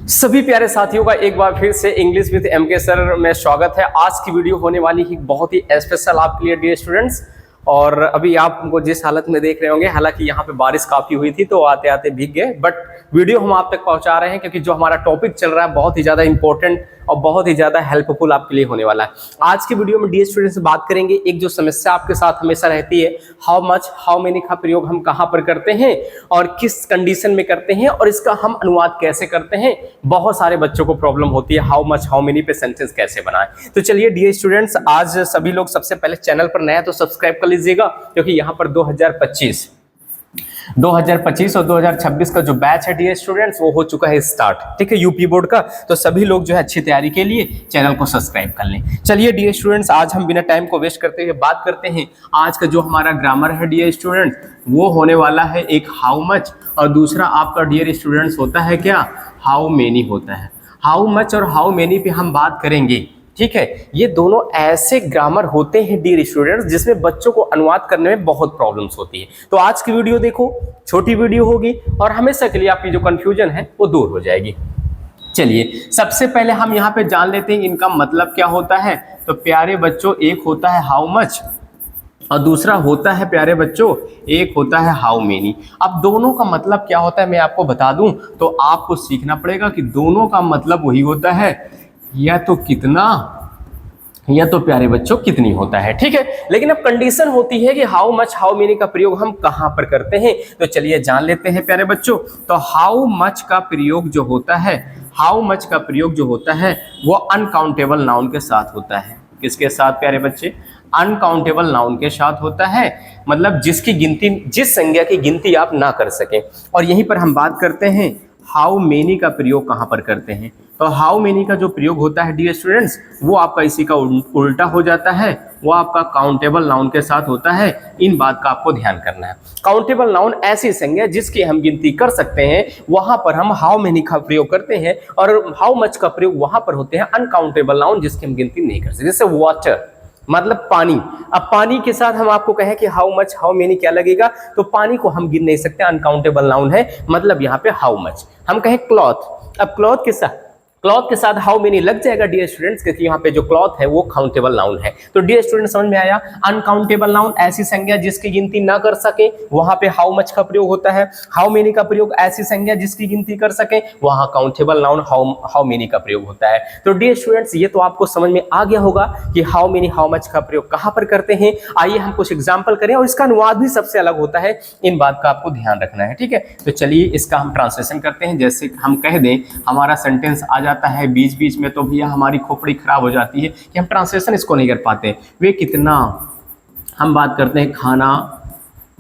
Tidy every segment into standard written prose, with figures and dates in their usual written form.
सभी प्यारे साथियों का एक बार फिर से इंग्लिश विद एमके सर में स्वागत है। आज की वीडियो होने वाली है बहुत ही स्पेशल आपके लिए डियर स्टूडेंट्स। और अभी आप हमको जिस हालत में देख रहे होंगे, हालांकि यहाँ पे बारिश काफी हुई थी तो आते आते भीग गए, बट वीडियो हम आप तक पहुंचा रहे हैं क्योंकि जो हमारा टॉपिक चल रहा है बहुत ही ज्यादा इंपॉर्टेंट और बहुत ही ज्यादा हेल्पफुल आपके लिए होने वाला है। आज की वीडियो में डियर स्टूडेंट्स से बात करेंगे एक जो समस्या आपके साथ हमेशा रहती है, हाउ मच हाउ मेनी का प्रयोग हम कहाँ पर करते हैं और किस कंडीशन में करते हैं और इसका हम अनुवाद कैसे करते हैं। बहुत सारे बच्चों को प्रॉब्लम होती है हाउ मच हाउ मेनी पे सेंटेंस कैसे बनाएं। तो चलिए डियर स्टूडेंट्स, आज सभी लोग सबसे पहले चैनल पर नया तो सब्सक्राइब कर लीजिएगा, क्योंकि यहाँ पर 2025 और 2026 का जो बैच है डियर स्टूडेंट्स वो हो चुका है स्टार्ट, ठीक है, यूपी बोर्ड का। तो सभी लोग जो है अच्छी तैयारी के लिए चैनल को सब्सक्राइब कर लें। चलिए डियर स्टूडेंट्स, आज हम बिना टाइम को वेस्ट करते हुए बात करते हैं। आज का जो हमारा ग्रामर है डियर स्टूडेंट्स वो होने वाला है एक हाउ मच, और दूसरा आपका डियर स्टूडेंट्स होता है क्या, हाउ मेनी होता है। हाउ मच और हाउ मेनी पे हम बात करेंगे, ठीक है। ये दोनों ऐसे ग्रामर होते हैं डियर स्टूडेंट्स जिसमें बच्चों को अनुवाद करने में बहुत प्रॉब्लम्स होती है। तो आज की वीडियो देखो, छोटी वीडियो होगी और हमेशा के लिए आपकी जो कंफ्यूजन है वो दूर हो जाएगी। चलिए सबसे पहले हम यहाँ पे जान लेते हैं इनका मतलब क्या होता है। तो प्यारे बच्चों, एक होता है हाउ मच और दूसरा होता है प्यारे बच्चों एक होता है हाउ मेनी। अब दोनों का मतलब क्या होता है मैं आपको बता दूं तो आपको सीखना पड़ेगा कि दोनों का मतलब वही होता है, या तो कितना या तो प्यारे बच्चों कितनी होता है, ठीक है। लेकिन अब कंडीशन होती है कि हाउ मच हाउ मेनी का प्रयोग हम कहां पर करते हैं। तो चलिए जान लेते हैं प्यारे बच्चों। तो हाउ मच का प्रयोग जो होता है, हाउ मच का प्रयोग जो होता है वो अनकाउंटेबल नाउन के साथ होता है। किसके साथ प्यारे बच्चे, अनकाउंटेबल नाउन के साथ होता है, मतलब जिसकी गिनती, जिस संज्ञा की गिनती आप ना कर सकें। और यहीं पर हम बात करते हैं हाउ मेनी का प्रयोग कहां पर करते हैं। तो हाउ मेनी का जो प्रयोग होता है डियर स्टूडेंट्स वो आपका इसी का उल्टा हो जाता है, वो आपका काउंटेबल नाउन के साथ होता है। इन बात का आपको ध्यान करना है। काउंटेबल नाउन ऐसी संज्ञा जिसकी हम गिनती कर सकते हैं, वहां पर हम हाउ मेनी का प्रयोग करते हैं, और हाउ मच का प्रयोग वहां पर होते हैं अनकाउंटेबल नाउन जिसकी हम गिनती नहीं कर सकते। जैसे वाटर मतलब पानी। अब पानी के साथ हम आपको कहें कि हाउ मच हाउ मेनी क्या लगेगा, तो पानी को हम गिन नहीं सकते, अनकाउंटेबल नाउन है, मतलब यहाँ पे हाउ मच। हम कहें क्लॉथ, अब क्लॉथ के साथ हाउ मेनी लग जाएगा डियर स्टूडेंट्स, क्योंकि यहाँ पे जो क्लॉथ है वो काउंटेबल नाउन है। तो डियर स्टूडेंट्स समझ में आया, अनकाउंटेबल नाउन ऐसी संज्ञा जिसकी गिनती ना कर सके, वहां पे हाउ मच का प्रयोग होता है। हाउ मेनी का प्रयोग ऐसी संज्ञा जिसकी गिनती कर सके, वहां काउंटेबल नाउन हाउ मेनी का प्रयोग होता है। तो डियर स्टूडेंट्स ये तो आपको समझ में आ गया होगा कि हाउ मेनी हाउ मच का प्रयोग कहां पर करते हैं। आइए हम कुछ एग्जाम्पल करें, और इसका अनुवाद भी सबसे अलग होता है, इन बात का आपको ध्यान रखना है, ठीक है। तो चलिए इसका हम ट्रांसलेशन करते हैं। जैसे हम कह दें, हमारा सेंटेंस आ जाता है बीच बीच में तो भैया हमारी खोपड़ी खराब हो जाती है कि हम ट्रांसलेशन इसको नहीं कर पाते। वे कितना, हम बात करते हैं खाना,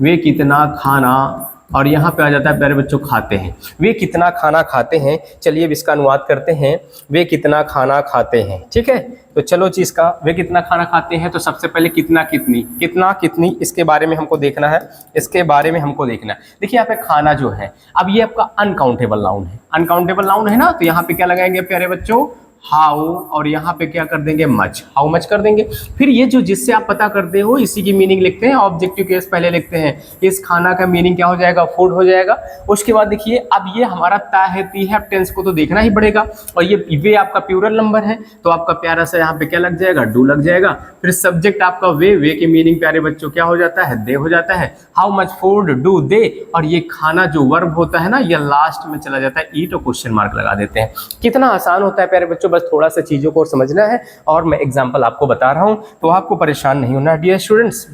वे कितना खाना, और यहाँ पे आ जाता है प्यारे बच्चों खाते हैं। वे कितना खाना खाते हैं। चलिए अब इसका अनुवाद करते हैं, वे कितना खाना खाते हैं, ठीक है। तो चलो जी, इसका वे कितना खाना खाते हैं, तो सबसे पहले कितना कितनी, कितना कितनी इसके बारे में हमको देखना है, इसके बारे में हमको देखना है। देखिए यहाँ पे खाना जो है, अब ये आपका अनकाउंटेबल नाउन है, अनकाउंटेबल नाउन है ना, तो यहाँ पे क्या लगाएंगे प्यारे बच्चों, हाउ, और यहाँ पे क्या कर देंगे, मच, हाउ मच कर देंगे। फिर ये जो जिससे आप पता करते हो इसी की मीनिंग लिखते हैं, ऑब्जेक्टिव केस पहले लिखते हैं, इस खाना का मीनिंग क्या हो जाएगा, फूड हो जाएगा। उसके बाद देखिए अब ये हमारा ता है, ती है, अब टेंस को तो देखना ही पड़ेगा, और ये वे आपका प्लूरल नंबर है तो आपका प्यारा सा यहाँ पे क्या लग जाएगा, डू लग जाएगा। फिर सब्जेक्ट आपका वे, वे की मीनिंग प्यारे बच्चों क्या हो जाता है, दे हो जाता है। How much food, do they, और ये खाना जो वर्ब होता है ना ये लास्ट में चला जाता है, ईट और क्वेश्चन मार्क लगा देते हैं। कितना आसान होता है प्यारे बच्चों, बस थोड़ा सा चीजों को समझना है, और मैं एग्जांपल आपको बता रहा हूं तो आपको परेशान नहीं होना डियर स्टूडेंट्स,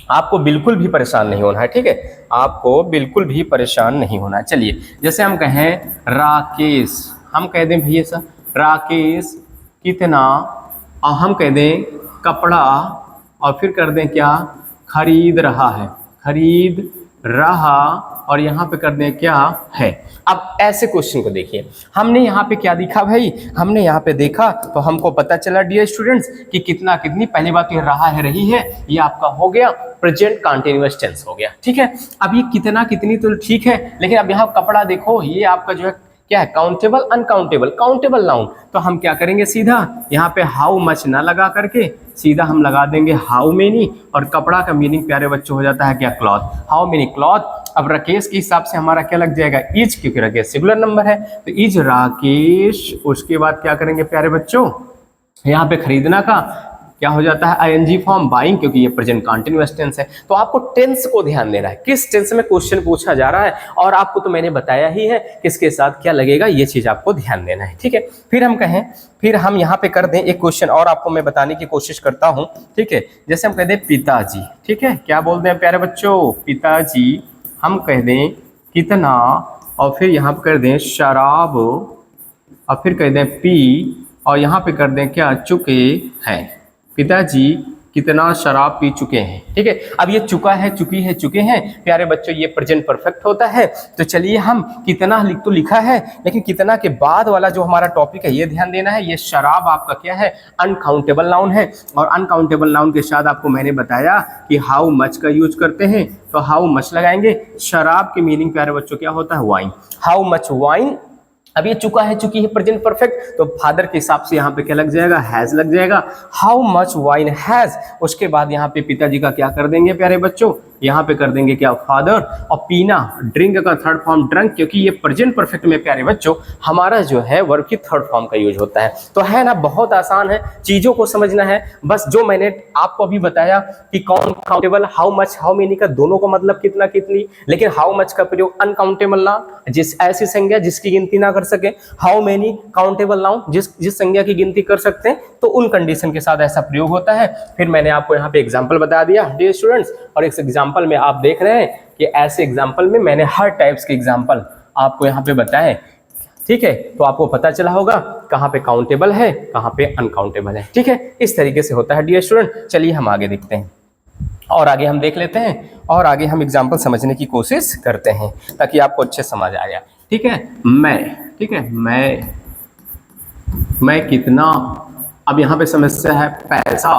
आपको बिल्कुल भी परेशान नहीं होना है, ठीक है, आपको बिल्कुल भी परेशान नहीं होना है। चलिए जैसे हम कहें राकेश, हम कह दें भैया सर राकेश कितना, और हम कह दें कपड़ा, और फिर कर दें क्या, खरीद रहा है, खरीद रहा, और यहाँ पे कर दें क्या है। अब ऐसे क्वेश्चन को देखिए, हमने यहाँ पे क्या देखा भाई, हमने यहाँ पे देखा तो हमको पता चला डियर स्टूडेंट्स कि कितना कितनी, पहली बात तो ये रहा है रही है, ये आपका हो गया प्रेजेंट कंटीन्यूअस टेंस हो गया, ठीक है। अब ये कितना कितनी तो ठीक है, लेकिन अब यहाँ कपड़ा देखो, ये आपका जो है क्या है, काउंटेबल अनकाउंटेबल, काउंटेबल नाउन। तो हम क्या करेंगे, सीधा यहाँ पे हाउ मच ना लगा करके सीधा हम लगा देंगे हाउ मेनी, और कपड़ा का मीनिंग प्यारे बच्चों हो जाता है क्या, क्लॉथ। हाउ मेनी क्लॉथ अब राकेश के हिसाब से हमारा क्या लग जाएगा, इज, क्योंकि राकेश सिंगुलर नंबर है, तो इज राकेश। उसके बाद क्या करेंगे प्यारे बच्चों, यहाँ पे खरीदना का क्या हो जाता है, आईएनजी फॉर्म, बाइंग, क्योंकि ये प्रेजेंट कंटीन्यूअस टेंस है। तो आपको टेंस को ध्यान देना है, किस टेंस में क्वेश्चन पूछा जा रहा है, और आपको तो मैंने बताया ही है किसके साथ क्या लगेगा, ये चीज आपको ध्यान देना है, ठीक है। फिर हम कहें, फिर हम यहाँ पे कर दें एक क्वेश्चन और आपको मैं बताने की कोशिश करता हूँ, ठीक है। जैसे हम कह दें पिताजी, ठीक है, क्या बोलते हैं प्यारे बच्चों, पिताजी, हम कह दें कितना, और फिर यहाँ पे कर दें शराब, और फिर कह दें पी, और यहाँ पे कर दें क्या, चुके हैं। पिताजी कितना शराब पी चुके हैं, ठीक है। अब ये चुका है, चुकी है, चुके हैं प्यारे बच्चों, ये प्रेजेंट परफेक्ट होता है। तो चलिए हम कितना तो लिखा है, लेकिन कितना के बाद वाला जो हमारा टॉपिक है ये ध्यान देना है। ये शराब आपका क्या है, अनकाउंटेबल नाउन है, और अनकाउंटेबल नाउन के साथ आपको मैंने बताया कि हाउ मच का यूज करते हैं, तो हाउ मच लगाएंगे। शराब की मीनिंग प्यारे बच्चों क्या होता है, वाइन, हाउ मच वाइन। अब ये चुका है, चुकी है, प्रेजेंट परफेक्ट, तो फादर के हिसाब से यहाँ पे क्या लग जाएगा, हैज लग जाएगा, हाउ मच वाइन हैज। उसके बाद यहाँ पे पिताजी का क्या कर देंगे प्यारे बच्चों, यहाँ पे कर देंगे क्या, फादर, और पीना, ड्रिंक का थर्ड फॉर्म ड्रंक, क्योंकि ये प्रेजेंट परफेक्ट में प्यारे बच्चों हमारा जो है वर्ब की थर्ड फॉर्म का यूज होता है। तो है ना, बहुत आसान है, चीजों को समझना है। बस जो मैंने आपको अभी बताया कि कौन countable, how much, how many का दोनों को मतलब कितना कितनी, लेकिन हाउ मच का प्रयोग अनकाउंटेबल नाउन, जिस ऐसी संज्ञा जिसकी गिनती ना कर सके, हाउ मेनी काउंटेबल नाउन, जिस संज्ञा की गिनती कर सकते हैं, तो उन कंडीशन के साथ ऐसा प्रयोग होता है। फिर मैंने आपको यहाँ पे एग्जांपल बता दिया डियर स्टूडेंट्स, और इस एग्जांपल में आप देख रहे हैं कि ऐसे एग्जांपल में मैंने हर टाइप्स के एग्जांपल आपको यहाँ पे बताए, ठीक है। तो आपको पता चला होगा कहाँ पे काउंटेबल है, कहाँ पे अनकाउंटेबल है, ठीक है। इस तरीके से होता है डियर स्टूडेंट। चलिए हम आगे देखते हैं, और आगे हम देख लेते हैं, और आगे हम एग्जाम्पल समझने की कोशिश करते हैं ताकि आपको अच्छे समझ आया, ठीक है। मैं, ठीक है, मैं कितना, अब यहाँ पे समस्या है पैसा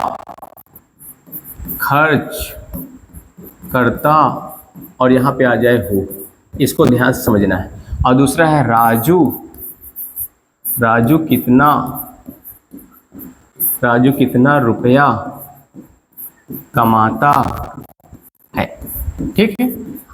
खर्च करता, और यहाँ पे आ जाए हो, इसको ध्यान से समझना है। और दूसरा है राजू, राजू कितना रुपया कमाता है, ठीक है।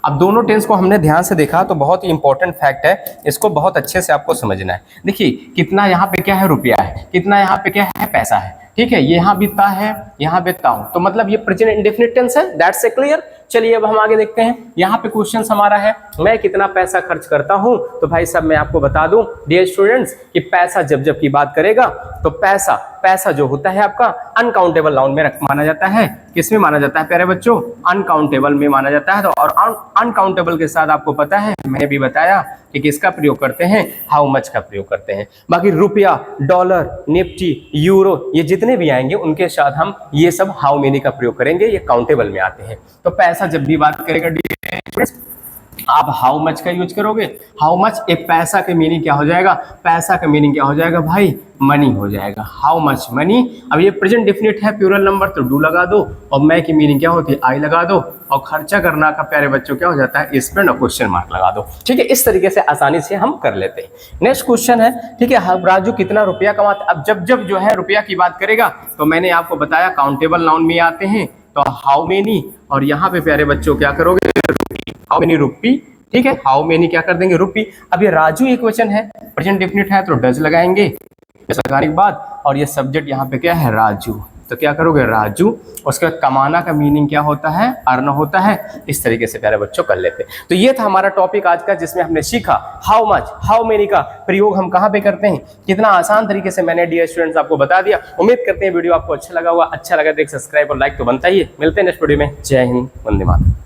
अब दोनों टेंस को हमने ध्यान से देखा तो बहुत ही इंपॉर्टेंट फैक्ट है, इसको बहुत अच्छे से आपको समझना है। देखिए कितना यहाँ पे क्या है, रुपया है, कितना यहाँ पे क्या है, पैसा है, ठीक है। यहाँ भी ता है, यहाँ पे ता हूं, तो मतलब ये प्रेजेंट इंडेफिनिट टेंस है, दैट्स क्लियर। चलिए अब हम आगे देखते हैं। यहाँ पे क्वेश्चन हमारा है मैं कितना पैसा खर्च करता हूँ, तो भाई साहब मैं आपको बता दूं डियर स्टूडेंट्स कि पैसा जब की बात करेगा तो पैसा जो होता है आपका अनकाउंटेबल नाउन में माना जाता है। किस में माना जाता है प्यारे बच्चों, अनकाउंटेबल में माना जाता है। तो और अनकाउंटेबल के साथ आपको पता है मैंने भी बताया कि किसका प्रयोग करते हैं, हाउ मच का प्रयोग करते हैं। बाकी रुपया, डॉलर, निफ्टी, यूरो, ये जितने भी आएंगे उनके साथ हम ये सब हाउ मेनी का प्रयोग करेंगे, ये काउंटेबल में आते हैं। तो पैसा जब भी बात करेगा आप हाउ मच का यूज करोगे। हाउ मच, एक पैसा के मीनिंग क्या हो जाएगा, पैसा का मीनिंग क्या हो जाएगा भाई, मनी हो जाएगा, हाउ मच मनी। अब ये प्रेजेंट डेफिनेट है प्लूरल नंबर, तो डू लगा दो, और मैं की मीनिंग क्या होती है, आई लगा दो, और खर्चा करना का प्यारे बच्चों क्या हो जाता है, स्पेंड, और क्वेश्चन मार्क लगा दो, ठीक है। इस तरीके से आसानी से हम कर लेते हैं। नेक्स्ट क्वेश्चन है, ठीक है, राजू कितना रुपया कमाता। अब जब जो है रुपया की बात करेगा तो मैंने आपको बताया काउंटेबल नाउन में आते हैं, तो हाउ मेनी, और यहाँ पे प्यारे बच्चों क्या करोगे, हाउ मेनी रुपी, ठीक है, हाउ मेनी क्या कर देंगे, रुपी। अब ये राजू एक वचन है, प्रेजेंट डेफिनिट है, तो डज लगाएंगे लगाने के बाद, और ये सब्जेक्ट यहाँ पे क्या है, राजू, तो क्या करोगे, राजू। उसके बाद कमाना का मीनिंग क्या होता है, अर्न होता है। इस तरीके से प्यारे बच्चों कर लेते। तो ये था हमारा टॉपिक आज का, जिसमें हमने सीखा हाउ मच, हाउ मेनी का प्रयोग हम कहाँ पे करते हैं, कितना आसान तरीके से मैंने डियर स्टूडेंट्स आपको बता दिया। उम्मीद करते हैं वीडियो आपको अच्छा लगा होगा। अच्छा लगा तो एक सब्सक्राइब और लाइक तो बनता ही है। मिलते हैं नेक्स्ट वीडियो में। जय हिंद, वंदे मातरम।